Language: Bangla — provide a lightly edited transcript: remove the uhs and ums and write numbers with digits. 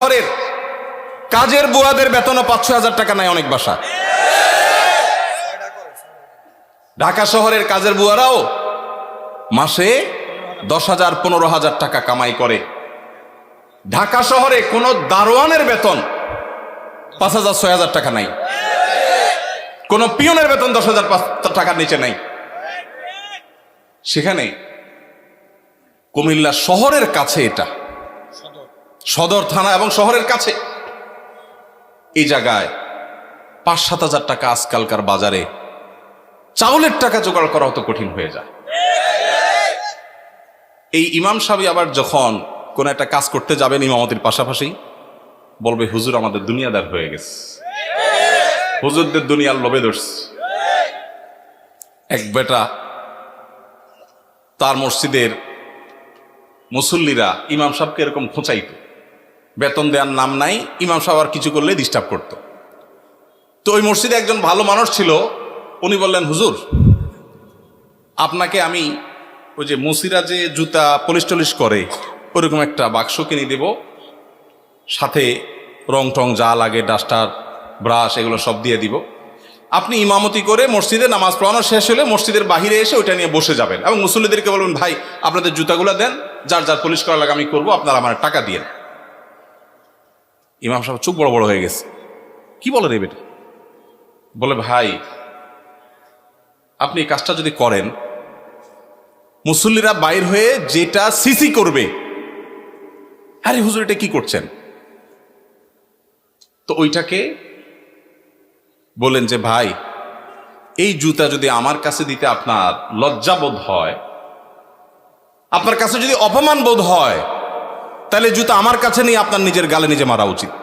শহরের কাজের বুয়াদের বেতনও 5-6 হাজার টাকা নেয় অনেক বাসা। ঢাকা শহরের কাজের বুয়ারাও মাসে 10,000 15,000 টাকা কামাই করে। ঢাকা শহরে কোনো দারোয়ানের বেতন 5,000-6,000 টাকা নাই, কোন পিয়নের বেতন 10,000 টাকার নিচে নাই। সেখানে কুমিল্লা শহরের কাছে, এটা সদর থানা এবং শহরের কাছে, এই জায়গায় 5-7 হাজার টাকা আজকালকার বাজারে চাউলের টাকা জোগাড় করা অত কঠিন হয়ে যায়। এই ইমাম সাহেব আবার যখন কোন একটা কাজ করতে যাবেন ইমামতির পাশাপাশি বলবে, হুজুর আমাদের দুনিয়াদার হয়ে গেছে, হুজুরদের দুনিয়ার লোভে ধরছে। এক বেটা, তার মসজিদের মুসল্লিরা ইমাম সাহেবকে এরকম খোঁচাইত, বেতন দেওয়ার নাম নাই, ইমাম সাহেব আর কিছু করলে ডিস্টার্ব করত। তো ওই মসজিদে একজন ভালো মানুষ ছিল, উনি বললেন, হুজুর আপনাকে আমি ওই যে মুসিরা যে জুতা পলিশ টলিশ করে ওরকম একটা বাক্স কিনে দেব, সাথে রং টং যা লাগে ডাস্টার ব্রাশ এগুলো সব দিয়ে দিব। আপনি ইমামতি করে মসজিদে নামাজ পড়ানো শেষ হলে মসজিদের বাহিরে এসে ওইটা নিয়ে বসে যাবেন এবং মুসল্লিদেরকে বলবেন, ভাই আপনাদের জুতাগুলো দেন, যার যার পলিশ করা লাগে আমি করবো, আপনারা আমার টাকা দিয়ে। ইমাম সাহেব চোখ বড় বড় হয়ে গেছে, কি বলে রে বেটা? বলে, ভাই আপনি এই কাজটা যদি করেন, মুসল্লিরা বাইর হয়ে যেটা সিসি করবে, আরে হুজুর এটা কি করছেন? তো ওইটাকে বলেন যে, ভাই এই জুতা যদি আমার কাছে দিতে আপনার লজ্জা বোধ হয়, আপনার কাছে যদি অপমান বোধ হয়, তাহলে জুতা আমার কাছে নিয়ে আপনার নিজের গালে নিজে মারা উচিত।